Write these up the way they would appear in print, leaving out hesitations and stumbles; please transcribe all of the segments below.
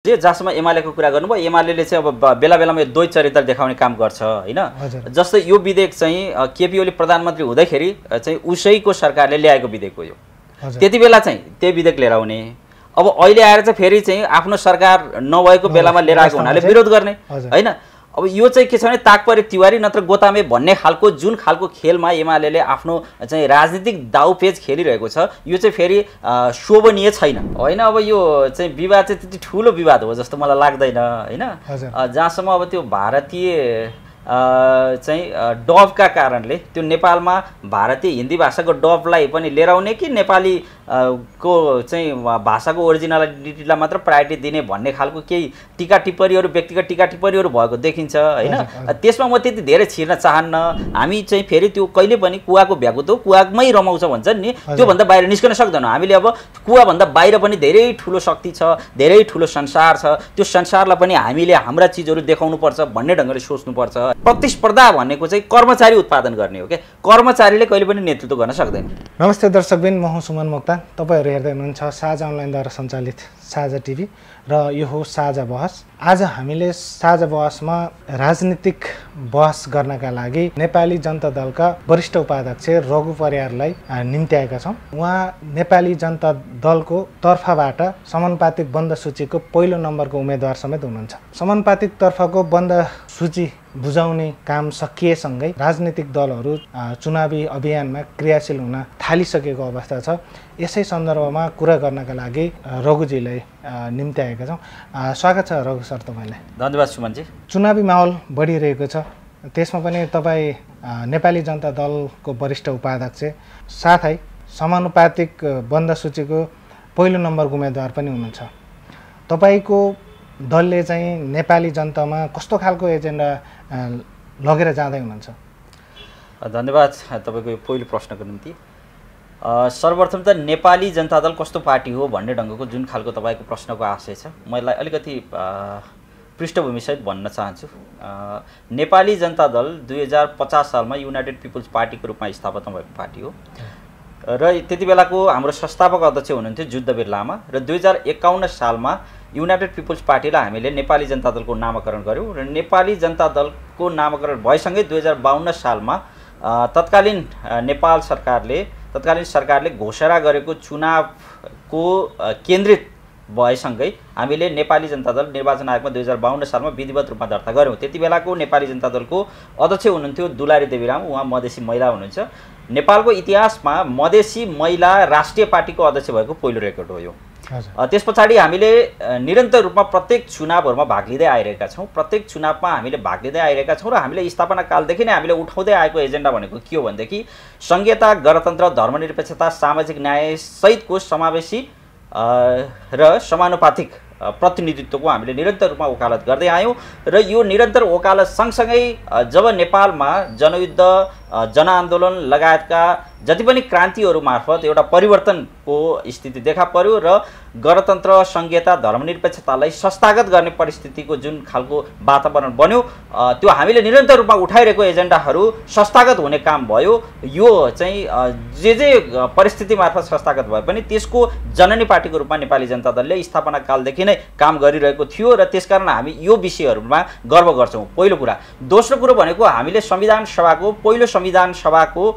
जे जसमा एमालेको कुरा गर्नुभयो एमालेले चाहिँ अब बेला बेलामा द्वै चरित्र देखाउने काम गर्छ हैन। जस्तै यो विधेयक चाहिँ केपी ओली प्रधानमन्त्री हुँदैखेरि चाहिँ उसैको सरकारले ल्याएको विधेयक हो यो। त्यति बेला चाहिँ त्यही विधेयक लिएर आउने, अब अहिले आएर चाहिँ फेरि चाहिँ आफ्नो सरकार नभएको बेलामा लिएर आएको हुनाले विरोध गर्ने हैन। अब यो चाहिँ के छ भने ताकपरे तिवारी नत्र गोतामे भन्ने खालको जुन खालको खेलमा एमालेले आफ्नो चाहिँ राजनीतिक दाउपेच खेलिरहेको छ यो चाहिँ फेरि शोभनीय छैन हैन। अब यो चाहिँ विवाद चाहिँ त्यति ठुलो विवाद हो जस्तो मलाई लाग्दैन हैन। जहाँसम्म अब त्यो भारतीय चाहिँ डबका कारणले त्यो नेपालमा भारतीय हिन्दी भाषाको डबलाई पनि लिएर आउने कि नेपाली को चाहिँ भाषाको ओरिजिनालिटीलाई मात्र प्रायोरिटी दिने भन्ने खालको केही टीका टिप्पणीहरू व्यक्तिगत टीका टिप्पणीहरू भएको देखिन्छ हैन। त्यसमा म त्यति धेरै छिर्न चाहन्न। हामी चाहिँ फेरि त्यो कहिले पनि कुवाको भ्यागुतो कुवामै रमाउँछ भन्छन् नि, त्योभन्दा बाहिर निस्कन सक्दैनौँ हामीले। अब कुवाभन्दा बाहिर पनि धेरै ठुलो शक्ति छ, धेरै ठुलो संसार छ, त्यो संसारलाई पनि हामीले हाम्रा चिजहरू देखाउनुपर्छ भन्ने ढङ्गले सोच्नुपर्छ। प्रतिस्पर्धा भनेको चाहिँ कर्मचारी उत्पादन गर्ने हो क्या, कर्मचारीले कहिले पनि नेतृत्व गर्न सक्दैन। नमस्ते दर्शकबिन, म हुँ सुमन मोक्तान। तपाईहरु हेर्दै हुनुहुन्छ साझा अनलाइनद्वारा सञ्चालित साझा टिभी र यो हो साझा बहस। आज हामीले साझा बहसमा राजनीतिक बहस गर्नका लागि नेपाली जनता दलका वरिष्ठ उपाध्यक्ष रघु परियारलाई निम्त्याएका छौँ। उहाँ नेपाली जनता दलको तर्फबाट समानुपातिक बन्द सूचीको पहिलो नम्बरको उम्मेदवार समेत हुनुहुन्छ। समानुपातिक तर्फको बन्द सूची बुझाउने काम सकिएसँगै राजनीतिक दलहरू चुनावी अभियानमा क्रियाशील हुन थालिसकेको अवस्था छ। यसै सन्दर्भमा कुरा गर्नका लागि रघुजीलाई निम्त्याएका छौँ। स्वागत छ रघु सर तपाईँलाई। धन्यवाद सुमनजी। चुनावी माहौल बढिरहेको छ, त्यसमा पनि तपाईँ नेपाली जनता दलको वरिष्ठ उपाध्यक्ष साथै समानुपातिक बन्द सूचीको पहिलो नम्बरको उम्मेदवार पनि हुनुहुन्छ। तपाईँको दलले चाहिँ नेपाली जनतामा कस्तो खालको एजेन्डा लगेर जाँदै हुनुहुन्छ? धन्यवाद तपाईँको यो पहिलो प्रश्नको निम्ति। सर्वप्रथम त नेपाली जनता दल कस्तो पार्टी हो भन्ने ढङ्गको जुन खालको तपाईँको प्रश्नको आशय छ मलाई अलिकति पृष्ठभूमिसहित भन्न चाहन्छु। नेपाली जनता दल 2050 सालमा युनाइटेड पिपुल्स पार्टीको रूपमा स्थापना भएको पार्टी हो र त्यति बेलाको हाम्रो संस्थापक अध्यक्ष हुनुहुन्थ्यो जुद्धवीर लामा र 2051 सालमा युनाइटेड पिपुल्स पार्टीलाई हामीले नेपाली जनता दलको नामकरण गऱ्यौँ र नेपाली जनता दलको नामकरण भएसँगै 2052 सालमा तत्कालीन सरकारले घोषणा गरेको चुनावको केन्द्रित भएसँगै हामीले नेपाली जनता दल निर्वाचन आयोगमा 2052 सालमा विधिवत रूपमा दर्ता गऱ्यौँ। त्यति बेलाको नेपाली जनता दलको अध्यक्ष हुनुहुन्थ्यो दुलारी देवीराम, उहाँ मधेसी महिला हुनुहुन्छ। नेपालको इतिहासमा मधेसी महिला राष्ट्रिय पार्टीको अध्यक्ष भएको पहिलो रेकर्ड हो यो। त्यस पछाडि हामीले निरन्तर रूपमा प्रत्येक चुनावहरूमा भाग लिँदै आइरहेका छौँ। प्रत्येक चुनावमा हामीले भाग लिँदै आइरहेका छौँ र हामीले स्थापना कालदेखि नै हामीले उठाउँदै आएको एजेन्डा भनेको के हो भनेदेखि संघीयता, गणतन्त्र, धर्मनिरपेक्षता, सामाजिक न्याय सहितको समावेशी र समानुपातिक प्रतिनिधित्वको हामीले निरन्तर रूपमा वकालत गर्दै आयौँ र यो निरन्तर वकालत सँगसँगै जब नेपालमा जनयुद्ध, जनआन्दोलन लगायतका जति पनि क्रान्तिहरू मार्फत एउटा परिवर्तनको स्थिति देखा पर्यो र गणतन्त्र, संघीयता, धर्मनिरपेक्षतालाई संस्थागत गर्ने परिस्थितिको जुन खालको वातावरण बन्यो त्यो हामीले निरन्तर रूपमा उठाइरहेको एजेन्डाहरू संस्थागत हुने काम भयो। यो चाहिँ जे परिस्थिति मार्फत संस्थागत भए पनि त्यसको जननी पार्टीको रूपमा नेपाली जनता दलले स्थापना कालदेखि नै काम गरिरहेको थियो र त्यसकारण हामी यो विषयहरूमा गर्व गर्छौँ। पहिलो कुरा। दोस्रो कुरो भनेको हामीले संविधान सभाको पहिलो संविधान सभाको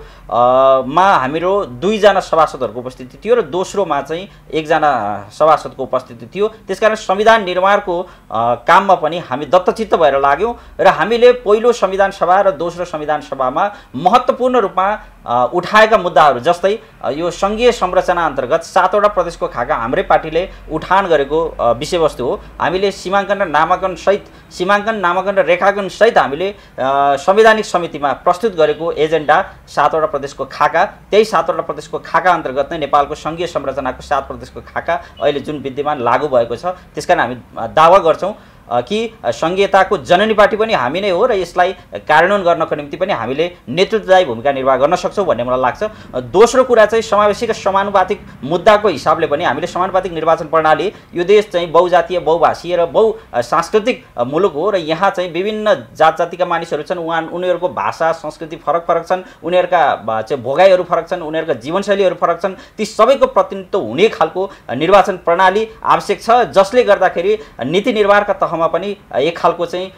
मा हाम्रो 2 जना सभासदहरूको उपस्थिति थियो र दोस्रोमा चाहिँ 1 जना सभासदको उपस्थिति थियो। त्यसकारण संविधान निर्माणको काममा पनि हामी दत्तचित्त भएर लाग्यौँ र हामीले पहिलो संविधान सभा र दोस्रो संविधान सभामा महत्त्वपूर्ण रूपमा उठाएका मुद्दाहरू जस्तै यो सङ्घीय संरचना अन्तर्गत 7 वटा प्रदेशको खाका हाम्रै पार्टीले उठान गरेको विषयवस्तु हो। हामीले सीमाङ्कन र नामाङ्कन र रेखाङ्कन सहित हामीले संवैधानिक समितिमा प्रस्तुत गरेको एजेन्डा 7 वटा प्रदेशको खाका, त्यही 7 वटा प्रदेशको खाका अन्तर्गत नै नेपालको सङ्घीय संरचनाको 7 प्रदेशको खाका अहिले जुन विद्यमान लागू भएको छ त्यसकारण हामी दावा गर्छौँ कि सङ्घीयताको जननी पार्टी पनि हामी नै हो र यसलाई कार्यान्वयन गर्नको निम्ति पनि हामीले नेतृत्वदायी भूमिका निर्वाह गर्न सक्छौँ भन्ने मलाई लाग्छ। दोस्रो कुरा चाहिँ समावेशी र समानुपातिक मुद्दाको हिसाबले पनि हामीले समानुपातिक निर्वाचन प्रणाली, यो देश चाहिँ बहुजातीय बहुभाषीय र बहुसांस्कृतिक मुलुक हो र यहाँ चाहिँ विभिन्न जात जातिका मानिसहरू छन्, उनीहरूको भाषा संस्कृति फरक फरक छन्, उनीहरूका चाहिँ भोगाइहरू फरक छन्, उनीहरूका जीवनशैलीहरू फरक छन्। ती सबैको प्रतिनिधित्व हुने खालको निर्वाचन प्रणाली आवश्यक छ, जसले गर्दाखेरि नीति निर्माणका तहमा पनि एक खालको चाहिँ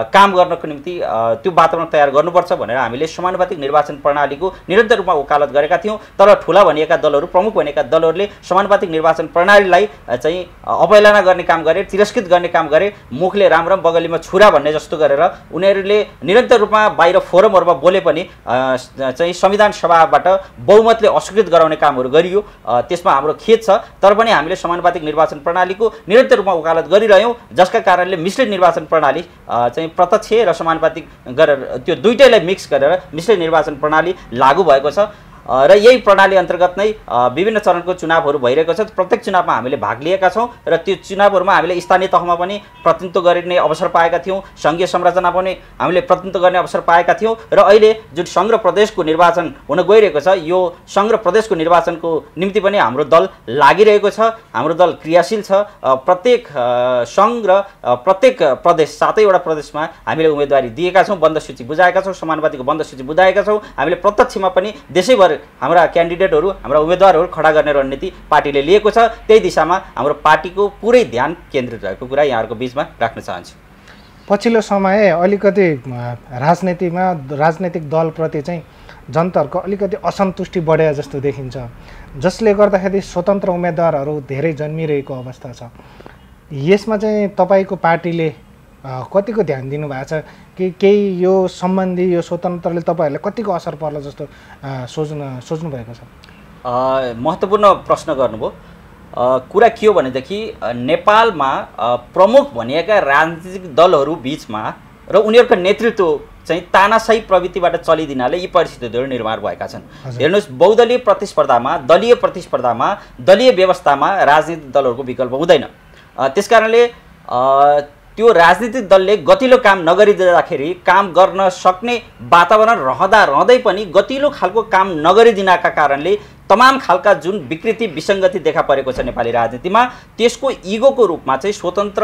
काम गर्नको निम्ति त्यो वातावरण तयार गर्नुपर्छ भनेर हामीले समानुपातिक निर्वाचन प्रणालीको निरन्तर रूपमा वकालत गरेका थियौँ। तर ठुला भनिएका दलहरू, प्रमुख भनिएका दलहरूले समानुपातिक निर्वाचन प्रणालीलाई चाहिँ अवहेलना गर्ने काम गरे, तिरस्कृत गर्ने काम गरे, मुखले राम राम बगलीमा छुरा भन्ने जस्तो गरेर उनीहरूले निरन्तर रूपमा बाहिर फोरमहरूमा बोले पनि चाहिँ संविधान सभाबाट बहुमतले अस्वीकृत गराउने कामहरू गरियो। त्यसमा हाम्रो खेद छ, तर पनि हामीले समानुपातिक निर्वाचन प्रणालीको निरन्तर रूपमा वकालत गरिरह्यौँ, जसका कारणले मिश्रित निर्वाचन प्रणाली चाहिँ प्रत्यक्ष र समानुपातिक गरेर त्यो दुईटैलाई मिक्स गरेर मिश्रित निर्वाचन प्रणाली लागू भएको छ र यही प्रणाली अन्तर्गत नै विभिन्न चरणको चुनावहरू भइरहेको छ। प्रत्येक चुनावमा हामीले भाग लिएका छौँ र त्यो चुनावहरूमा हामीले स्थानीय तहमा पनि प्रतिनिधित्व गर्ने अवसर पाएका थियौँ, सङ्घीय संरचना पनि हामीले प्रतिनिधित्व गर्ने अवसर पाएका थियौँ र अहिले जुन सङ्घ र प्रदेशको निर्वाचन हुन गइरहेको छ, यो सङ्घ र प्रदेशको निर्वाचनको निम्ति पनि हाम्रो दल लागिरहेको छ, हाम्रो दल क्रियाशील छ। प्रत्येक सङ्घ र प्रत्येक प्रदेश 7वटा प्रदेशमा हामीले उम्मेदवारी दिएका छौँ, बन्द सूची बुझाएका छौँ, समानुपातिको बन्द सूची बुझाएका छौँ। हामीले प्रत्यक्षमा पनि देशैभर हाम्रा क्यान्डिडेटहरू, हाम्रा उम्मेदवारहरू खडा गर्ने रणनीति पार्टीले लिएको छ। त्यही दिशामा हाम्रो पार्टीको पुरै ध्यान केन्द्रित रहेको कुरा यहाँहरूको बिचमा राख्न चाहन्छु। पछिल्लो समय अलिकति राजनैतिक दलप्रति चाहिँ जनताहरूको अलिकति असन्तुष्टि बढे जस्तो देखिन्छ, जसले गर्दाखेरि स्वतन्त्र उम्मेदवारहरू धेरै जन्मिरहेको अवस्था छ। यसमा चाहिँ तपाईँको पार्टीले कतिको ध्यान दिनुभएको छ कि केही यो सम्बन्धी यो स्वतन्त्रले तपाईँहरूले कतिको असर पर्ला जस्तो सोच्नु भएको छ? महत्त्वपूर्ण प्रश्न गर्नुभयो। कुरा के हो भनेदेखि नेपालमा प्रमुख भनिएका राजनीतिक दलहरू बिचमा र उनीहरूको नेतृत्व चाहिँ तानाशाही प्रवृत्तिबाट चलिदिनाले यी परिस्थितिहरू निर्माण भएका छन्। हेर्नुहोस्, बहुदलीय प्रतिस्पर्धामा, दलीय प्रतिस्पर्धामा, दलीय व्यवस्थामा राजनीतिक दलहरूको विकल्प हुँदैन। त्यसकारणले त्यो राजनीतिक दलले गतिलो काम नगरिदिँदाखेरि काम गर्न सक्ने वातावरण रहँदै पनि गतिलो खालको काम नगरिदिनका कारणले तमाम खालका जुन विकृति विसङ्गति देखा परेको छ नेपाली राजनीतिमा, त्यसको इगोको रूपमा चाहिँ स्वतन्त्र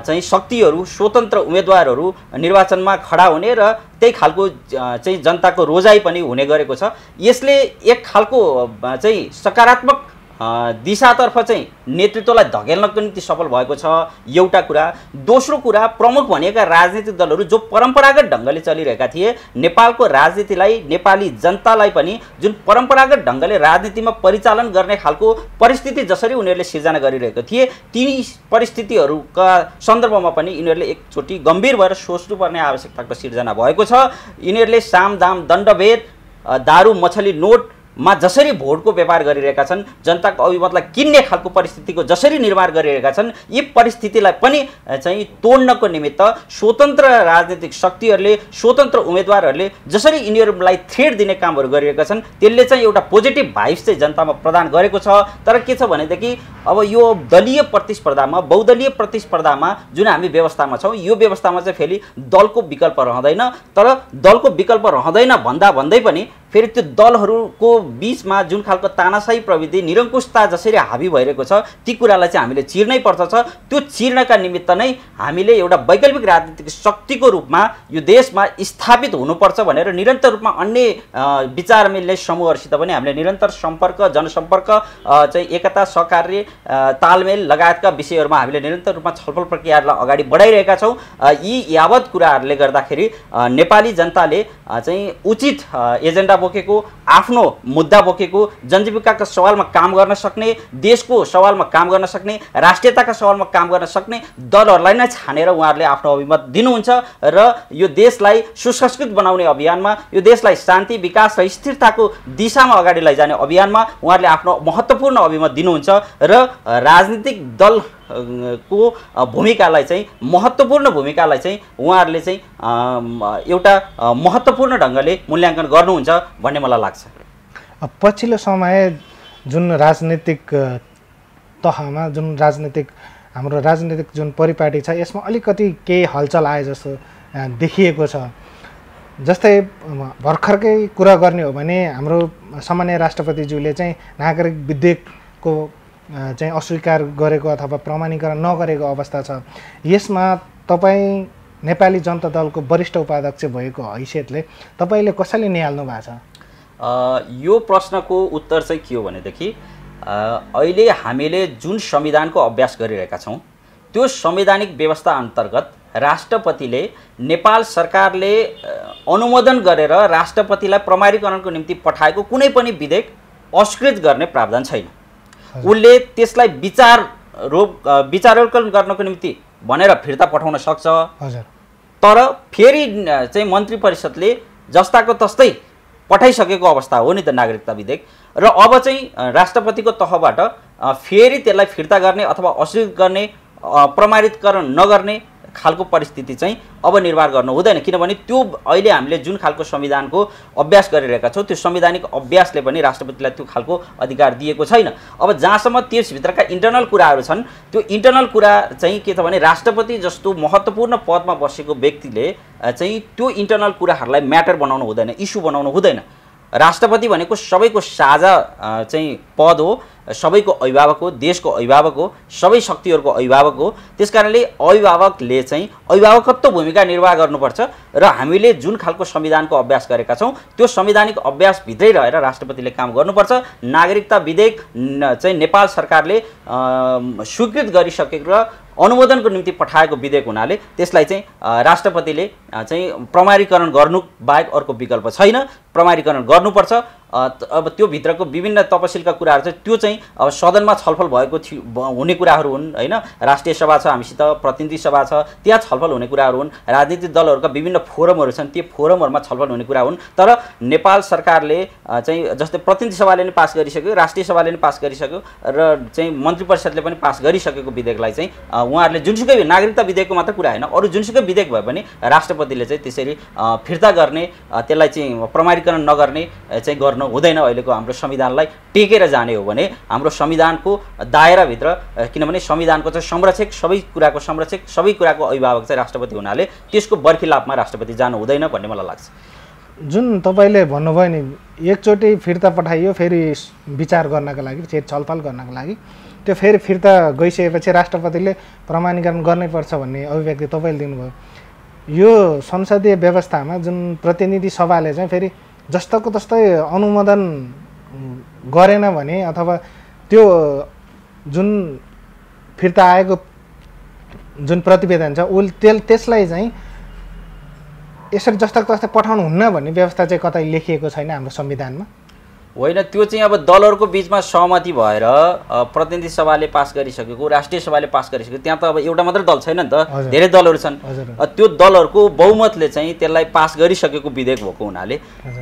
चाहिँ शक्तिहरू, स्वतन्त्र उम्मेदवारहरू निर्वाचनमा खडा हुने र त्यही खालको चाहिँ जनताको रोजाइ पनि हुने गरेको छ। यसले एक खालको चाहिँ सकारात्मक दिशातर्फ चाहिँ नेतृत्वलाई धकेल्नको निम्ति सफल भएको छ, एउटा कुरा। दोस्रो कुरा, प्रमुख भनिएका राजनीतिक दलहरू जो परम्परागत ढङ्गले चलिरहेका थिए, नेपालको राजनीतिलाई, नेपाली जनतालाई पनि जुन परम्परागत ढङ्गले राजनीतिमा परिचालन गर्ने खालको परिस्थिति जसरी उनीहरूले सिर्जना गरिरहेको थिए, ती परिस्थितिहरूका सन्दर्भमा पनि यिनीहरूले एकचोटि गम्भीर भएर सोच्नुपर्ने आवश्यकताको सिर्जना भएको छ। यिनीहरूले सामदाम दण्डभेद, दारू मछली नोट मा जसरी भोटको व्यापार गरिरहेका छन्, जनताको अभिमतलाई किन्ने खालको परिस्थितिको जसरी निर्माण गरिरहेका छन्, यी परिस्थितिलाई पनि चाहिँ तोड्नको निमित्त स्वतन्त्र राजनीतिक शक्तिहरूले, स्वतन्त्र उम्मेदवारहरूले जसरी यिनीहरूलाई थ्रेट दिने कामहरू गरिरहेका छन्, त्यसले चाहिँ एउटा पोजिटिभ भाइब्स चाहिँ जनतामा प्रदान गरेको छ। तर के छ भनेदेखि अब यो दलीय प्रतिस्पर्धामा, बहुदलीय प्रतिस्पर्धामा जुन हामी व्यवस्थामा छौँ, यो व्यवस्थामा चाहिँ फेरि दलको विकल्प रहँदैन। तर दलको विकल्प रहँदैन भन्दै पनि फेरि त्यो दलहरूको बीचमा जुन खालको तानाशाही प्रवृत्ति, निरङ्कुशता जसरी हावी भइरहेको छ, ती कुरालाई चाहिँ हामीले चिर्नै पर्छ। त्यो चिर्नका निमित्त नै हामीले एउटा वैकल्पिक राजनीतिक शक्तिको रूपमा यो देशमा स्थापित हुनुपर्छ भनेर निरन्तर रूपमा अन्य विचार मिल्ने समूहहरूसित पनि हामीले निरन्तर सम्पर्क, जनसम्पर्क, चाहिँ एकता, सहकार्य, तालमेल लगायतका विषयहरूमा हामीले निरन्तर रूपमा छलफल प्रक्रियाहरूलाई अगाडि बढाइरहेका छौँ। यी यावत कुराहरूले गर्दाखेरि नेपाली जनताले चाहिँ उचित एजेन्डा बोकेको, आफ्नो मुद्दा बोकेको, जनजीविकाका सवालमा काम गर्न सक्ने, देशको सवालमा काम गर्न सक्ने, राष्ट्रियताका सवालमा काम गर्न सक्ने दलहरूलाई नै छानेर उहाँहरूले आफ्नो अभिमत दिनुहुन्छ र यो देशलाई सुसंस्कृत बनाउने अभियानमा, यो देशलाई शान्ति, विकास र स्थिरताको दिशामा अगाडि लैजाने अभियानमा उहाँहरूले आफ्नो महत्त्वपूर्ण अभिमत दिनुहुन्छ र राजनीतिक दल को भूमिकालाई चाहिँ, महत्त्वपूर्ण भूमिकालाई चाहिँ उहाँहरूले चाहिँ एउटा महत्त्वपूर्ण ढङ्गले मूल्याङ्कन गर्नुहुन्छ भन्ने मलाई लाग्छ। पछिल्लो समय जुन राजनीतिक तहमा, जुन राजनीतिक हाम्रो राजनीतिक जुन परिपाटी छ यसमा अलिकति केही हलचल आए जस्तो देखिएको छ। जस्तै भर्खरकै कुरा गर्ने हो भने हाम्रो सामान्य राष्ट्रपतिज्यूले चाहिँ नागरिक विधेयकको चाहिँ अस्वीकार गरेको अथवा प्रमाणीकरण नगरेको अवस्था छ। यसमा तपाईँ नेपाली जनता दलको वरिष्ठ उपाध्यक्ष भएको हैसियतले तपाईँले कसैले निहाल्नु भएको छ? यो प्रश्नको उत्तर चाहिँ के हो भनेदेखि अहिले हामीले जुन संविधानको अभ्यास गरिरहेका छौँ त्यो संवैधानिक व्यवस्था अन्तर्गत राष्ट्रपतिले नेपाल सरकारले अनुमोदन गरेर राष्ट्रपतिलाई प्रमाणीकरणको निम्ति पठाएको कुनै पनि विधेयक अस्वीकृत गर्ने प्रावधान छैन। उसले त्यसलाई विचारोत्कलन गर्नको निम्ति भनेर फिर्ता पठाउन सक्छ। तर फेरि चाहिँ मन्त्री परिषदले जस्ताको तस्तै पठाइसकेको अवस्था हो नि त नागरिकता विधेयक, र अब चाहिँ राष्ट्रपतिको तहबाट फेरि त्यसलाई फिर्ता गर्ने अथवा अस्वीकृत गर्ने प्रमाणीकरण नगर्ने खालको परिस्थिति चाहिँ अब निर्माण गर्नु हुँदैन। किनभने त्यो अहिले हामीले जुन खालको संविधानको अभ्यास गरिरहेका छौँ त्यो संवैधानिक अभ्यासले पनि राष्ट्रपतिलाई त्यो खालको अधिकार दिएको छैन। अब जहाँसम्म त्यसभित्रका इन्टरनल कुराहरू छन् त्यो इन्टरनल कुरा चाहिँ के छ भने राष्ट्रपति जस्तो महत्त्वपूर्ण पदमा बसेको व्यक्तिले चाहिँ त्यो इन्टरनल कुराहरूलाई म्याटर बनाउनु हुँदैन, इस्यु बनाउनु हुँदैन। राष्ट्रपति भनेको सबैको साझा चाहिँ पद हो, सबैको अभिभावक हो, देशको अभिभावक हो, सबै शक्तिहरूको अभिभावक हो। त्यसकारणले अभिभावकले चाहिँ अभिभावकत्व भूमिका निर्वाह गर्नुपर्छ र हामीले जुन खालको संविधानको अभ्यास गरेका छौँ त्यो संवैधानिक अभ्यासभित्रै रहेर राष्ट्रपतिले काम गर्नुपर्छ। नागरिकता विधेयक चाहिँ नेपाल सरकारले स्वीकृत गरिसकेको र अनुमोदनको निम्ति पठाएको विधेयक हुनाले त्यसलाई चाहिँ राष्ट्रपतिले चाहिँ प्रमाणीकरण गर्नु बाहेक अर्को विकल्प छैन। प्रमाणीकरण गर्नुपर्छ। अब त्यो भित्रको विभिन्न तपसिलका कुराहरू चाहिँ त्यो चाहिँ अब सदनमा छलफल भएको हुने कुराहरू हुन् होइन। राष्ट्रिय सभा छ, हामीसित प्रतिनिधि सभा छ, त्यहाँ छलफल हुने कुराहरू हुन्। राजनीतिक दलहरूका विभिन्न फोरमहरू छन्, त्यो फोरमहरूमा छलफल हुने कुरा हुन्। तर नेपाल सरकारले चाहिँ जस्तै प्रतिनिधि सभाले पनि पास गरिसक्यो, राष्ट्रिय सभाले पनि पास गरिसक्यो र चाहिँ मन्त्री परिषदले पनि पास गरिसकेको विधेयकलाई चाहिँ उहाँहरूले जुनसुकै नागरिकता विधेयकको मात्र कुरा होइन अरू जुनसुकै विधेयक भए पनि राष्ट्रपतिले चाहिँ त्यसरी फिर्ता गर्ने त्यसलाई चाहिँ प्रमाणीकरण नगर्ने चाहिँ गर्नु हुँदैन। अहिलेको हाम्रो संविधानलाई टेकेर जाने हो भने हाम्रो संविधानको दायराभित्र, किनभने संविधानको चाहिँ संरक्षक, सबै कुराको संरक्षक, सबै कुराको अभिभावक चाहिँ राष्ट्रपति हुनाले त्यसको बर्खिलापमा राष्ट्रपति जानु हुँदैन भन्ने मलाई लाग्छ। जुन तपाईँले भन्नुभयो नि एकचोटि फिर्ता पठाइयो फेरि विचार गर्नको लागि, फेरि छलफल गर्नको लागि, त्यो फेरि फिर्ता गइसकेपछि राष्ट्रपतिले प्रमाणीकरण गर्नैपर्छ भन्ने अभिव्यक्ति तपाईँले दिनुभयो। यो संसदीय व्यवस्थामा जुन प्रतिनिधि सभाले चाहिँ फेरि जस्तोको तस्तै अनुमोदन गरेन भने अथवा त्यो जुन फिर्ता आएको जुन प्रतिवेदन छ त्यसलाई चाहिँ यसरी जस्तोको तस्तै पठाउनु हुन्न भन्ने व्यवस्था चाहिँ कतै लेखिएको छैन हाम्रो संविधानमा? होइन, त्यो चाहिँ अब दलहरूको बिचमा सहमति भएर प्रतिनिधि सभाले पास गरिसकेको, राष्ट्रिय सभाले पास गरिसकेको, त्यहाँ त अब एउटा मात्र दल छैन नि त, धेरै दलहरू छन्। त्यो दलहरूको बहुमतले चाहिँ त्यसलाई पास गरिसकेको विधेयक भएको हुनाले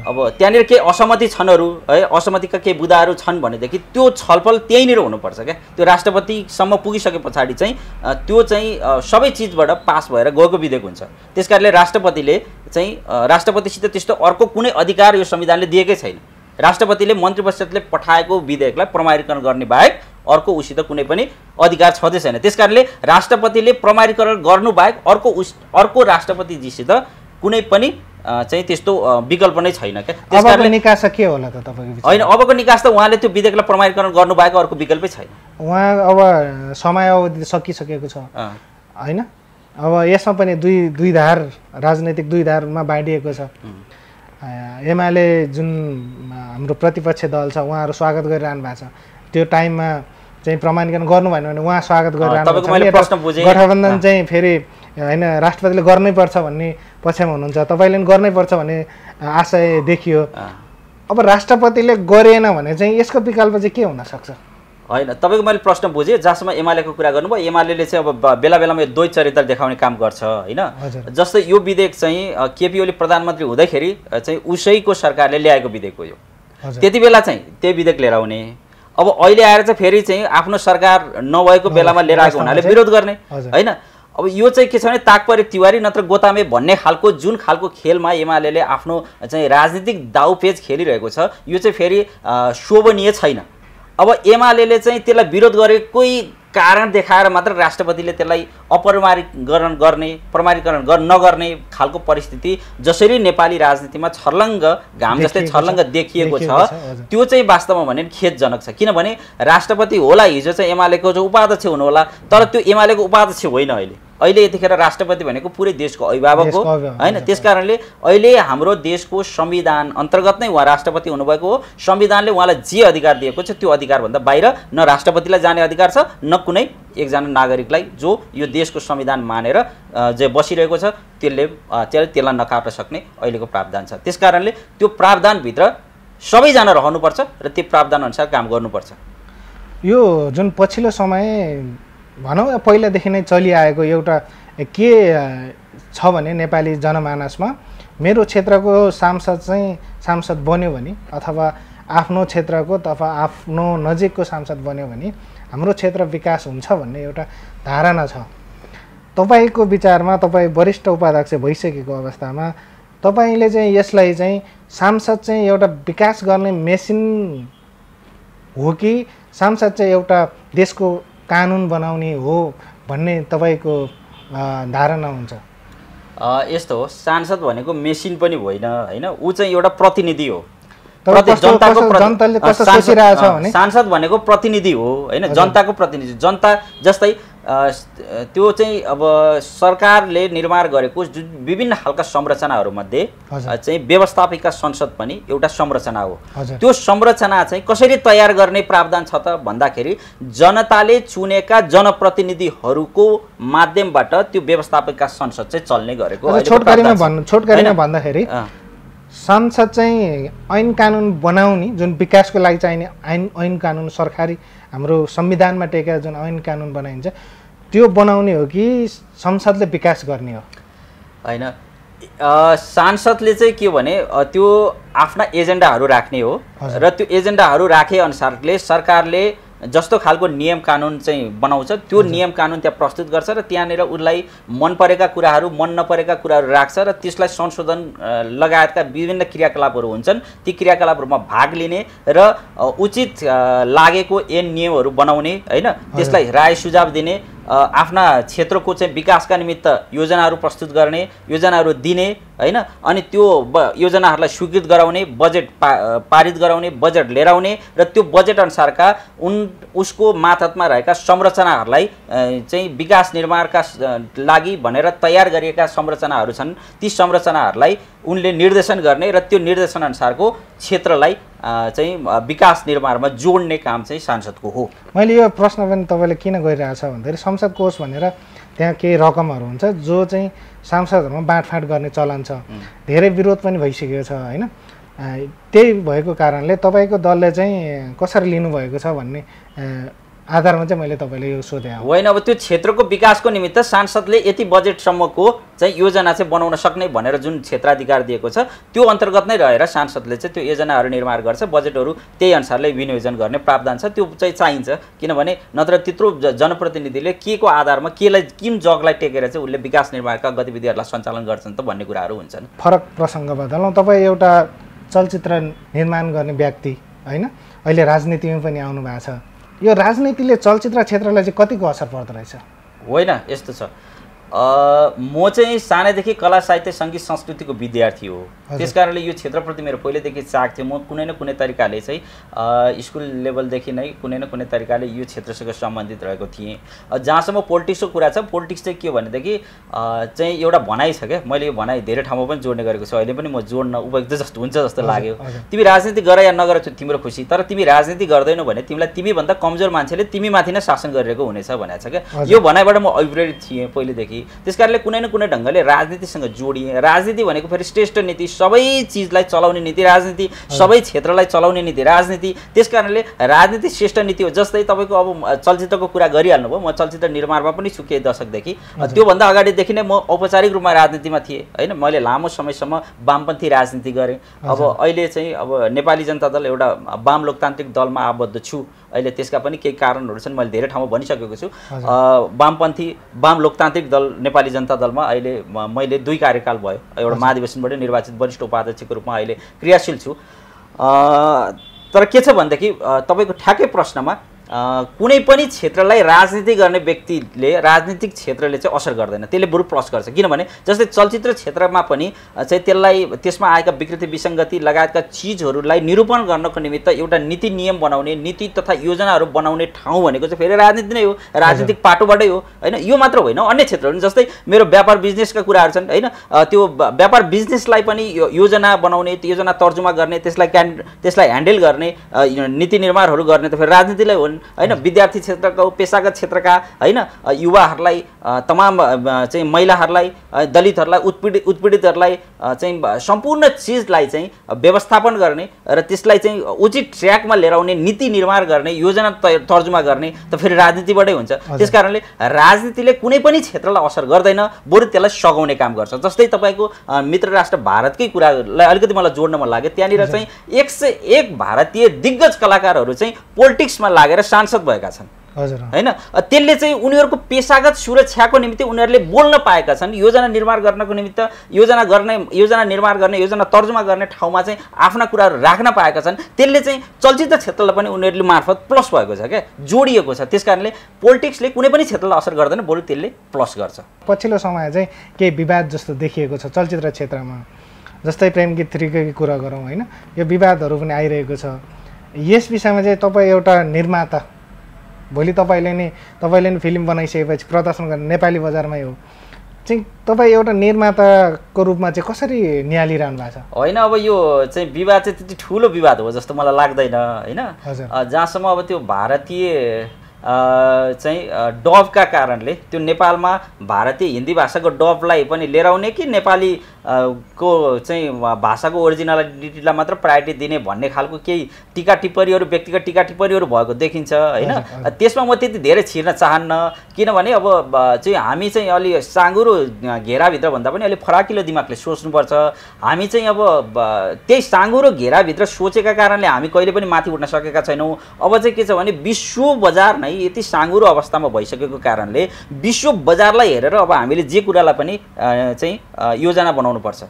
अब त्यहाँनिर केही असहमति छन्हरू है, असहमतिका केही बुदाहरू छन् भनेदेखि त्यो छलफल त्यहीँनिर हुनुपर्छ क्या। त्यो राष्ट्रपतिसम्म पुगिसके पछाडि चाहिँ त्यो चाहिँ सबै चिजबाट पास भएर गएको विधेयक हुन्छ। त्यसकारणले राष्ट्रपतिले चाहिँ राष्ट्रपतिसित त्यस्तो अर्को कुनै अधिकार यो संविधानले दिएकै छैन। राष्ट्रपतिले मन्त्री परिषदले पठाएको विधेयकलाई प्रमाणीकरण गर्ने बाहेक अर्को उसित कुनै पनि अधिकार छँदै छैन। त्यसकारणले राष्ट्रपतिले प्रमाणीकरण गर्नु बाहेक अर्को राष्ट्रपतिजीसित कुनै पनि चाहिँ त्यस्तो विकल्प नै छैन क्या। त्यसकारणले निकास के होला त तपाईँको? होइन, अबको निकास त उहाँले त्यो विधेयकलाई प्रमाणीकरण गर्नु बाहेक अर्को विकल्पै छैन। उहाँ अब समयावधि सकिसकेको छ होइन। अब यसमा पनि दुई धार राजनैतिक दुई धारमा बाँडिएको छ। एमाले जुन हाम्रो प्रतिपक्ष दल छ उहाँहरू स्वागत गरिरहनु भएको छ, त्यो टाइममा चाहिँ प्रमाणीकरण गर्नु भएन भने उहाँ स्वागत गरिरहनु भएको छ। गठबन्धन चाहिँ फेरि होइन राष्ट्रपतिले गर्नैपर्छ भन्ने पक्षमा हुनुहुन्छ, तपाईँले पनि गर्नैपर्छ भन्ने आशय देखियो। अब राष्ट्रपतिले गरेन भने चाहिँ यसको विकल्प चाहिँ के हुनसक्छ? होइन, तपाईँको मैले प्रश्न बुझेँ। जहाँसम्म एमालेको कुरा गर्नुभयो, एमाले चाहिँ अब बेला बेलामा यो द्वैत चरित्र देखाउने काम गर्छ होइन। जस्तै यो विधेयक चाहिँ केपी ओली प्रधानमन्त्री हुँदाखेरि चाहिँ उसैको सरकारले ल्याएको विधेयक हो यो। त्यति बेला चाहिँ त्यही विधेयक लिएर आउने, अब अहिले आएर चाहिँ फेरि चाहिँ आफ्नो सरकार नभएको बेलामा लिएर आएको हुनाले विरोध गर्ने होइन। अब यो चाहिँ के छ भने ताकपरे तिवारी नत्र गोतामे भन्ने खालको जुन खालको खेलमा एमाले आफ्नो चाहिँ राजनीतिक दाउपेच खेलिरहेको छ यो चाहिँ फेरि शोभनीय छैन। अब एमाले चाहिँ त्यसलाई विरोध गरेकै कारण देखाएर मात्र राष्ट्रपतिले त्यसलाई प्रमाणीकरण नगर्ने खालको परिस्थिति जसरी नेपाली राजनीतिमा छर्लङ्ग घाम जस्तै छर्लङ्ग देखिएको छ त्यो चाहिँ वास्तवमा भने खेदजनक छ। किनभने राष्ट्रपति होला हिजो चाहिँ एमालेको जो उपाध्यक्ष हुनुहोला, तर त्यो एमालेको उपाध्यक्ष होइन। अहिले यतिखेर राष्ट्रपति भनेको पुरै देशको अभिभावक हो हैन। त्यसकारणले अहिले हाम्रो देशको संविधान अन्तर्गत नै उहाँ राष्ट्रपति हुनुभएको हो। संविधानले उहाँलाई जे अधिकार दिएको छ त्यो अधिकारभन्दा बाहिर न राष्ट्रपतिलाई जाने अधिकार छ न कुनै एकजना नागरिकलाई जो यो देशको संविधान मानेर जे बसिरहेको छ त्यसलाई नकाट्न सक्ने अहिलेको प्रावधान छ। त्यसकारणले त्यो प्रावधानभित्र सबैजना रहनुपर्छ र त्यो प्रावधान अनुसार काम गर्नुपर्छ। यो जुन पछिल्लो समय भनौँ पहिलादेखि नै चलिआएको एउटा के छ भने नेपाली जनमानसमा मेरो क्षेत्रको सांसद बन्यो भने अथवा आफ्नो क्षेत्रको अथवा आफ्नो नजिकको सांसद बन्यो भने हाम्रो क्षेत्र विकास हुन्छ भन्ने एउटा धारणा छ। तपाईँको विचारमा तपाईँ वरिष्ठ उपाध्यक्ष भइसकेको अवस्थामा तपाईँले चाहिँ यसलाई चाहिँ सांसद चाहिँ एउटा विकास गर्ने मेसिन हो कि सांसद चाहिँ एउटा देशको कानुन बनाउने हो भन्ने तपाईको धारणा हुन्छ? यस्तो हो, सांसद भनेको मेसिन पनि होइन हैन, ऊ चाहिँ एउटा प्रतिनिधि हो। जनताले कस्तो सोचिरहेछ भने सांसद भनेको प्रतिनिधि हो हैन, जनताको प्रतिनिधि। जनता जस्तै त्यो चाहिँ अब सरकारले निर्माण गरेको जुन विभिन्न खालका संरचनाहरूमध्ये चाहिँ व्यवस्थापिका संसद पनि एउटा संरचना हो। त्यो संरचना चाहिँ कसरी तयार गर्ने प्रावधान छ त भन्दाखेरि जनताले चुनेका जनप्रतिनिधिहरूको माध्यमबाट त्यो व्यवस्थापिका संसद चाहिँ चल्ने गरेको। छोटकरीमा भन्दाखेरि संसद चाहिँ ऐन कानुन बनाउने जुन विकासको लागि चाहिने ऐन कानुन सरकारी हाम्रो संविधानमा टेकेर जुन ऐन कानुन बनाइन्छ त्यो बनाउने हो कि संसदले विकास गर्ने हो? हैन, सांसदले चाहिँ के भने त्यो आफ्ना एजेन्डाहरू राख्ने हो र त्यो एजेन्डाहरू राखे अनुसारले सरकारले जस्तो खालको नियम कानुन चाहिँ बनाउँछ त्यो नियम कानुन त्यहाँ प्रस्तुत गर्छ र त्यहाँनिर उसलाई मन परेका कुराहरू मन नपरेका कुराहरू राख्छ र त्यसलाई संशोधन लगायतका विभिन्न क्रियाकलापहरू हुन्छन्। ती क्रियाकलापहरूमा भाग लिने र उचित लागेको ऐन नियमहरू बनाउने हैन, त्यसलाई राय सुझाव दिने, आफ्ना क्षेत्रको चाहिँ विकासका निमित्त योजनाहरू प्रस्तुत गर्ने, योजनाहरू दिने हैन, अनि त्यो योजनाहरूलाई स्वीकृत गराउने, बजेट पारित गराउने, बजेट लिएर आउने र त्यो बजेट अनुसारका उसको मातहतमा रहेका संरचनाहरूलाई चाहिँ विकास निर्माणका लागि भनेर तयार गरिएका संरचनाहरू छन्, ती संरचनाहरूलाई उनले निर्देशन गर्ने र त्यो निर्देशन अनुसारको क्षेत्रलाई चाहिँ विकास निर्माणमा जोड्ने काम चाहिँ सांसदको हो। मैले यो प्रश्न पनि तपाईँले किन गरिरहेछ भन्दाखेरि संसद कोष भनेर त्यहाँ केही रकमहरू हुन्छ जो चाहिँ सांसदहरूमा बाँडफाँड गर्ने चलन छ, धेरै विरोध पनि भइसकेको छ हैन। त्यही भएको कारणले तपाईँको दलले चाहिँ कसरी लिनुभएको छ भन्ने आधारमा चाहिँ मैले तपाईँले यो सोधेँ होइन। अब त्यो क्षेत्रको विकासको निमित्त सांसदले यति बजेटसम्मको चाहिँ योजना चाहिँ बनाउन सक्ने भनेर जुन क्षेत्राधिकार दिएको छ त्यो अन्तर्गत नै रहेर सांसदले चाहिँ त्यो योजनाहरू निर्माण गर्छ, बजेटहरू त्यही अनुसारले विनियोजन गर्ने प्रावधान छ। त्यो चाहिँ चाहिन्छ, किनभने नत्र त्यत्रो जनप्रतिनिधिले के को आधारमा कुन जगलाई टेकेर चाहिँ उसले विकास निर्माणका गतिविधिहरूलाई सञ्चालन गर्छन् त भन्ने कुराहरू हुन्छन्। फरक प्रसङ्ग बदलौँ, तपाईँ एउटा चलचित्र निर्माण गर्ने व्यक्ति होइन, अहिले राजनीतिमा पनि आउनु भएको छ। यो राजनीतिले चलचित्र क्षेत्रलाई चाहिँ कतिको असर पर्दो रहेछ? होइन, यस्तो छ, म चाहिँ सानैदेखि कला साहित्य सङ्गीत संस्कृतिको विद्यार्थी हो। त्यसकारणले यो क्षेत्रप्रति मेरो पहिलेदेखि चाख थियो। म कुनै न कुनै तरिकाले चाहिँ स्कुल लेभलदेखि नै कुनै न कुनै तरिकाले यो क्षेत्रसँग सम्बन्धित रहेको थिएँ। जहाँसम्म पोलिटिक्सको कुरा छ, पोलिटिक्स चाहिँ के हो भनेदेखि चाहिँ एउटा भनाइ छ क्या, मैले यो भनाइ धेरै ठाउँमा पनि जोड्ने गरेको छु, अहिले पनि म जोड्न उपयुक्त जस्तो हुन्छ जस्तो लाग्यो। तिमी राजनीति गर या नगर तिम्रो खुसी, तर तिमी राजनीति गर्दैनौ भने तिमीलाई तिमीभन्दा कमजोर मान्छेले तिमीमाथि नै शासन गरिरहेको हुनेछ भनेको छ क्या। यो भनाइबाट म अभिप्रेरित थिएँ पहिलेदेखि। त्यसकारणले कुनै न कुनै ढङ्गले राजनीतिसँग जोडिएँ। राजनीति भनेको फेरि श्रेष्ठ नीति, सबै चिजलाई चलाउने नीति राजनीति, सबै क्षेत्रलाई चलाउने नीति राजनीति। त्यसकारणले राजनीति श्रेष्ठ नीति हो। जस्तै तपाईँको अब चलचित्रको कुरा गरिहाल्नु भयो, म चलचित्र निर्माणमा पनि छु केही दशकदेखि। त्योभन्दा अगाडिदेखि नै म औपचारिक रूपमा राजनीतिमा थिएँ होइन। मैले लामो समयसम्म वामपन्थी राजनीति गरेँ। अब अहिले चाहिँ अब नेपाली जनता दल एउटा वाम लोकतान्त्रिक दलमा आबद्ध छु। अहिले त्यसका पनि केही कारणहरू छन्, मैले धेरै ठाउँमा भनिसकेको छु। वाम लोकतान्त्रिक दल नेपाली जनता दलमा अहिले मैले 2 कार्यकाल भयो, एउटा महाधिवेशनबाट निर्वाचित वरिष्ठ उपाध्यक्षको रूपमा अहिले क्रियाशील छु। तर के छ भनेदेखि तपाईँको ठ्याक्कै प्रश्नमा कुनै पनि क्षेत्रलाई राजनीति गर्ने व्यक्तिले राजनीतिक क्षेत्रले चाहिँ असर गर्दैन, त्यसले बरु प्लस गर्छ। किनभने जस्तै चलचित्र क्षेत्रमा पनि चाहिँ त्यसमा आएका विकृति विसङ्गति लगायतका चिजहरूलाई निरूपण गर्नको निमित्त एउटा नीति नियम बनाउने, नीति तथा योजनाहरू बनाउने ठाउँ भनेको चाहिँ फेरि राजनीति नै हो, राजनीतिक पाटोबाटै हो होइन। यो मात्र होइन, अन्य क्षेत्रहरू जस्तै मेरो व्यापार बिजनेसका कुराहरू छन् होइन, त्यो व्यापार बिजनेसलाई पनि योजना बनाउने, योजना तर्जुमा गर्ने, त्यसलाई ह्यान्डल गर्ने, नीति निर्माणहरू गर्ने त फेरि राजनीतिलाई हो होइन। विद्यार्थी क्षेत्रको, पेसागत क्षेत्रका होइन, युवाहरूलाई, तमाम चाहिँ महिलाहरूलाई, दलितहरूलाई, उत्पीडितहरूलाई चाहिँ सम्पूर्ण चिजलाई चाहिँ व्यवस्थापन गर्ने र त्यसलाई चाहिँ उचित ट्र्याकमा लिएर आउने, नीति निर्माण गर्ने, योजना तर्जुमा गर्ने त फेरि राजनीतिबाटै हुन्छ। त्यसकारणले राजनीतिले कुनै पनि क्षेत्रलाई असर गर्दैन, बरु त्यसलाई सघाउने काम गर्छ। जस्तै तपाईँको मित्र राष्ट्र भारतकै कुरालाई अलिकति मलाई जोड्न मन लाग्यो। त्यहाँनिर चाहिँ 101 भारतीय दिग्गज कलाकारहरू चाहिँ पोलिटिक्समा लागेर सांसद भएका छन् होइन। त्यसले चाहिँ उनीहरूको पेसागत सुरक्षाको निमित्त उनीहरूले बोल्न पाएका छन्, योजना निर्माण गर्नको निमित्त योजना निर्माण गर्ने, योजना तर्जुमा गर्ने ठाउँमा चाहिँ आफ्ना कुराहरू राख्न पाएका छन्। त्यसले चाहिँ चलचित्र क्षेत्रलाई पनि उनीहरूले मार्फत प्लस भएको छ क्या, जोडिएको छ। त्यसकारणले पोलिटिक्सले कुनै पनि क्षेत्रलाई असर गर्दैन, बरु त्यसले प्लस गर्छ। पछिल्लो समय चाहिँ केही विवाद जस्तो देखिएको छ चलचित्र क्षेत्रमा, जस्तै प्रेम गीत 3 कुरा गरौँ होइन, यो विवादहरू पनि आइरहेको छ। यस विषयमा चाहिँ तपाईँ एउटा निर्माता, भोलि तपाईँले नि फिल्म बनाइसकेपछि प्रदर्शन गर्ने नेपाली बजारमै हो चाहिँ तपाईँ एउटा निर्माताको रूपमा चाहिँ कसरी निहालिरहनु भएको छ? होइन, अब यो चाहिँ विवाद चाहिँ त्यति ठुलो विवाद हो जस्तो मलाई लाग्दैन होइन। जहाँसम्म अब त्यो भारतीय चाहिँ डबका कारणले त्यो नेपालमा भारतीय हिन्दी भाषाको डबलाई पनि लिएर आउने कि नेपाली को चाहिँ भाषाको ओरिजिनालिटीलाई मात्र प्रायोरिटी दिने भन्ने खालको केही टीका टिप्पणीहरू, व्यक्तिगत टीका टिप्पणीहरू भएको देखिन्छ होइन। त्यसमा म त्यति धेरै छिर्न चाहन्न, किनभने अब चाहिँ हामी चाहिँ अलि साँगुरो घेराभित्र भन्दा पनि अलिक फराकिलो दिमागले सोच्नुपर्छ। हामी चाहिँ अब त्यही साँगुरो घेराभित्र सोचेका कारणले हामी कहिले पनि माथि उठ्न सकेका छैनौँ। अब चाहिँ के छ भने विश्व बजार नै यति साँगुरो अवस्थामा भइसकेको कारणले विश्व बजारलाई हेरेर अब हामीले जे कुरालाई पनि चाहिँ योजना बनाउनु पर्छ।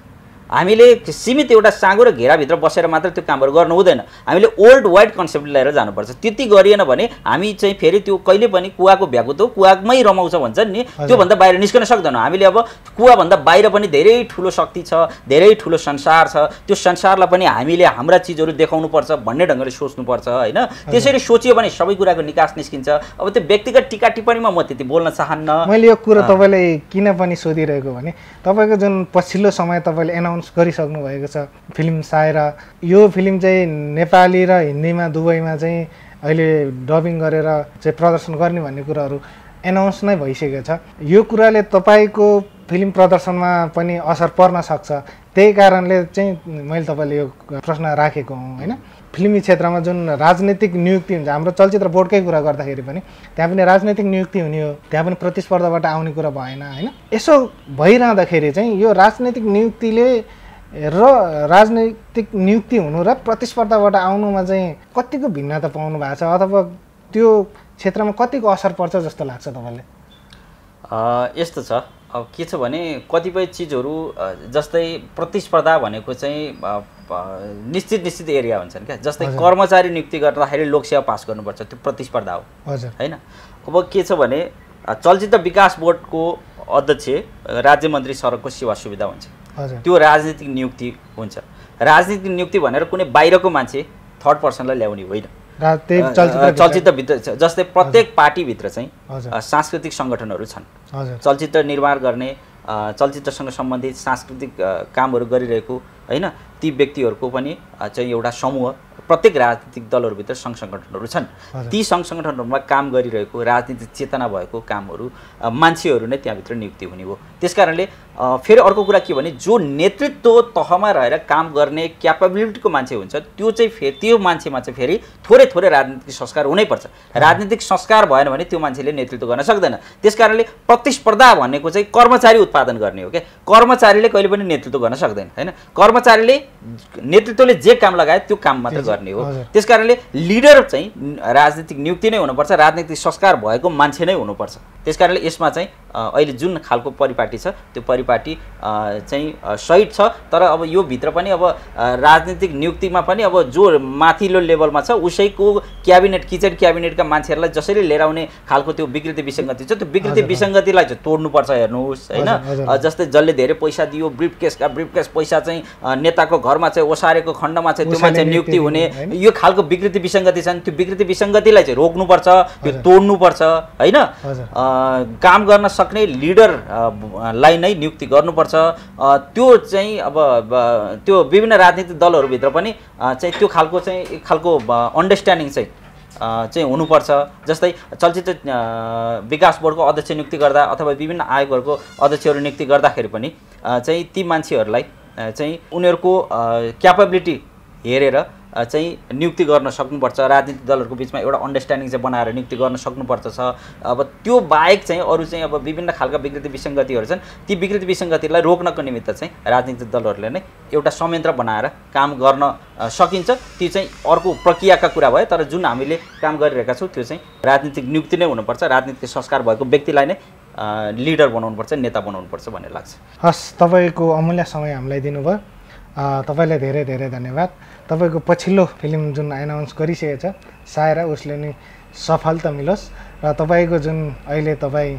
हामीले सीमित एउटा साँगुरो घेराभित्र बसेर मात्र त्यो कामहरू गर्नु हुँदैन, हामीले वर्ल्ड वाइड कन्सेप्ट लिएर जानुपर्छ। त्यति गरिएन भने हामी चाहिँ फेरि त्यो कहिले पनि कुवाको भ्यागुत हो, कुवामै रमाउँछ भन्छन् नि, त्योभन्दा बाहिर निस्कन सक्दैनौँ। हामीले अब कुवाभन्दा बाहिर पनि धेरै ठुलो शक्ति छ, धेरै ठुलो संसार छ, त्यो संसारलाई पनि हामीले हाम्रा चिजहरू देखाउनुपर्छ भन्ने ढङ्गले सोच्नुपर्छ होइन। त्यसरी सोचियो भने सबै कुराको निकास निस्किन्छ। अब त्यो व्यक्तिगत टीका टिप्पणीमा म त्यति बोल्न चाहन्न। मैले यो कुरा तपाईँलाई किन पनि सोधिरहेको भने तपाईँको जुन पछिल्लो समय तपाईँले एनाउन्स गरिसक्नु भएको छ फिल्म सायरा, यो फिल्म चाहिँ नेपाली र हिन्दीमा दुवैमा चाहिँ अहिले डबिङ गरेर चाहिँ प्रदर्शन गर्ने भन्ने कुराहरू एनाउन्स नै भइसकेको छ। यो कुराले तपाईँको फिल्म प्रदर्शनमा पनि असर पर्न सक्छ, त्यही कारणले चाहिँ मैले तपाईँले यो प्रश्न राखेको हुँ होइन। फिल्मी क्षेत्रमा जुन राजनीतिक नियुक्ति हुन्छ, हाम्रो चलचित्र बोर्डकै कुरा गर्दाखेरि पनि त्यहाँ पनि राजनीतिक नियुक्ति हुने हो, त्यहाँ पनि प्रतिस्पर्धाबाट आउने कुरा भएन होइन। यसो भइरहँदाखेरि चाहिँ यो राजनीतिक नियुक्तिले र राजनीतिक नियुक्ति हुनु र प्रतिस्पर्धाबाट आउनुमा चाहिँ कतिको भिन्नता पाउनु भएको छ, अथवा त्यो क्षेत्रमा कतिको असर पर्छ जस्तो लाग्छ तपाईँलाई? यस्तो छ, अब के छ भने कतिपय चिजहरू जस्तै प्रतिस्पर्धा भनेको चाहिँ निश्चित एरिया हुन्छन् क्या। जस्तै कर्मचारी नियुक्ति गर्दाखेरि लोकसेवा पास गर्नुपर्छ, त्यो प्रतिस्पर्धा हो होइन। अब के छ भने चलचित्र विकास बोर्डको अध्यक्ष राज्य मन्त्री सरको सेवा सुविधा हुन्छ, त्यो राजनीतिक नियुक्ति हुन्छ। राजनीतिक नियुक्ति भनेर कुनै बाहिरको मान्छे थर्ड पर्सनलाई ल्याउने होइन, चलचित्रभित्र। जस्तै प्रत्येक पार्टीभित्र चाहिँ सांस्कृतिक सङ्गठनहरू छन्, चलचित्र निर्माण गर्ने, चलचित्रसँग सम्बन्धित सांस्कृतिक कामहरू गरिरहेको होइन, ती व्यक्तिहरूको पनि चाहिँ एउटा समूह प्रत्येक राजनीतिक दलहरूभित्र सङ्घ सङ्गठनहरू छन्। ती सङ्घ सङ्गठनहरूमा काम गरिरहेको राजनीतिक चेतना भएको कामहरू मान्छेहरू नै त्यहाँभित्र नियुक्ति हुने हो। त्यसकारणले फेरि अर्को कुरा के भने जो नेतृत्व तहमा रहेर काम गर्ने क्यापेबिलिटीको मान्छे हुन्छ त्यो चाहिँ फेरि त्यो मान्छेमा चाहिँ फेरि थोरै राजनीतिक संस्कार हुनैपर्छ। राजनीतिक संस्कार भएन भने त्यो मान्छेले नेतृत्व गर्न सक्दैन। त्यसकारणले प्रतिस्पर्धा भनेको चाहिँ कर्मचारी उत्पादन गर्ने हो क्या, कर्मचारीले कहिले पनि नेतृत्व गर्न सक्दैन होइन। कर्मचारीले नेतृत्वले जे काम लगाए त्यो काम मात्र गर्ने हो। त्यसकारणले लिडर चाहिँ राजनीतिक नियुक्ति नै हुनुपर्छ, राजनीतिक संस्कार भएको मान्छे नै हुनुपर्छ। त्यसकारणले यसमा चाहिँ अहिले जुन खालको परिपाटी छ त्यो परिपाटी चाहिँ सही छ। तर अब यो भित्र पनि अब राजनीतिक नियुक्तिमा पनि अब जो माथिल्लो लेभलमा छ उसैको क्याबिनेट किचन क्याबिनेटका मान्छेहरूलाई जसरी लिएर आउने खालको त्यो विकृति विसङ्गति छ, त्यो विकृति विसङ्गतिलाई चाहिँ तोड्नुपर्छ। हेर्नुहोस् होइन, जस्तै जसले धेरै पैसा दियो ब्रिफकेस पैसा चाहिँ नेताको घरमा चाहिँ ओसारेको खण्डमा चाहिँ त्यो मान्छे नियुक्ति हुने, यो खालको विकृति विसङ्गति छ नि, त्यो विकृति विसङ्गतिलाई चाहिँ रोक्नुपर्छ, त्यो तोड्नुपर्छ होइन। काम गर्न सक्ने लिडरलाई नै नियुक्ति गर्नुपर्छ। त्यो चाहिँ अब त्यो विभिन्न राजनीतिक दलहरूभित्र पनि चाहिँ त्यो खालको चाहिँ एक खालको अन्डरस्ट्यान्डिङ चाहिँ हुनुपर्छ। जस्तै चलचित्र विकास बोर्डको अध्यक्ष नियुक्ति गर्दा अथवा विभिन्न आयोगहरूको अध्यक्षहरू नियुक्ति गर्दाखेरि पनि चाहिँ ती मान्छेहरूलाई चाहिँ उनीहरूको क्यापेबिलिटी हेरेर चाहिँ नियुक्ति गर्न सक्नुपर्छ। राजनीतिक दलहरूको बिचमा एउटा अन्डरस्ट्यान्डिङ चाहिँ बनाएर नियुक्ति गर्न सक्नुपर्छ छ। अब त्यो बाहेक चाहिँ अरू चाहिँ अब विभिन्न खालका विकृति विसङ्गतिहरू छन्, ती विकृति विसङ्गतिलाई रोक्नको निमित्त चाहिँ राजनीतिक दलहरूले नै एउटा संयन्त्र बनाएर काम गर्न सकिन्छ। त्यो चाहिँ अर्को प्रक्रियाका कुरा भयो। तर जुन हामीले काम गरिरहेका छौँ त्यो चाहिँ राजनीतिक नियुक्ति नै हुनुपर्छ, राजनीतिक संस्कार भएको व्यक्तिलाई नै लिडर बनाउनुपर्छ, नेता बनाउनुपर्छ भन्ने लाग्छ। हस्, तपाईँको अमूल्य समय हामीलाई दिनुभयो, तपाईँलाई धेरै धेरै धन्यवाद। तपाईँको पछिल्लो फिल्म जुन एनाउन्स गरिसकेको छ सायरा, उसले नि सफलता मिलोस् र तपाईँको जुन अहिले तपाईँ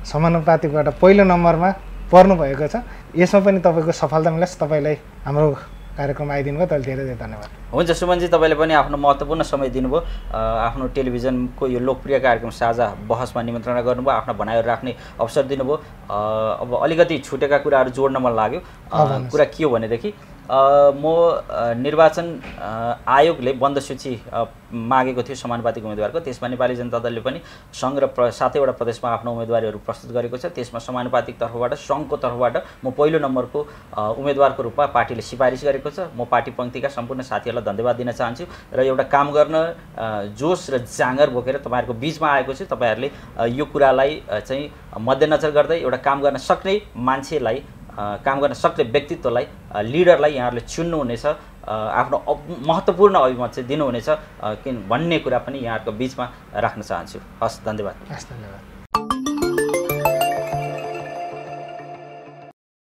समानुपातिकबाट पहिलो नम्बरमा पर्नुभएको छ यसमा पनि तपाईँको सफलता मिलोस्। तपाईँलाई हाम्रो कार्यक्रममा आइदिनु भयो, तपाईँले धेरै धेरै धन्यवाद। हुन्छ सुमनजी, तपाईँले पनि आफ्नो महत्त्वपूर्ण समय दिनुभयो, आफ्नो टेलिभिजनको यो लोकप्रिय कार्यक्रम साझा बहसमा निमन्त्रणा गर्नुभयो, आफ्ना भनाइहरू राख्ने अवसर दिनुभयो। अब अलिकति छुटेका कुराहरू जोड्न मन लाग्यो। कुरा के हो भनेदेखि म निर्वाचन आयोगले बन्द सूची मागेको थियो समानुपातिक उम्मेदवारको, त्यसमा नेपाली जनता दलले पनि सङ्घ र 7वटा प्रदेशमा आफ्नो उम्मेदवारीहरू प्रस्तुत गरेको छ। त्यसमा समानुपातिक तर्फबाट सङ्घको तर्फबाट म पहिलो नम्बरको उम्मेदवारको रूपमा पार्टीले सिफारिस गरेको छ। म पार्टी पङ्क्तिका सम्पूर्ण साथीहरूलाई धन्यवाद दिन चाहन्छु र एउटा काम गर्न जोस र जाँगर बोकेर तपाईँहरूको बिचमा आएको छु। तपाईँहरूले यो कुरालाई चाहिँ मध्यनजर गर्दै एउटा काम गर्न सक्ने मान्छेलाई, काम गर्न सक्ने व्यक्तित्वलाई, लिडरलाई यहाँहरूले चुन्नुहुनेछ, आफ्नो महत्त्वपूर्ण अभिमत चाहिँ दिनुहुनेछ भन्ने कुरा पनि यहाँहरूको बिचमा राख्न चाहन्छु। हस्, धन्यवाद। हस्, धन्यवाद।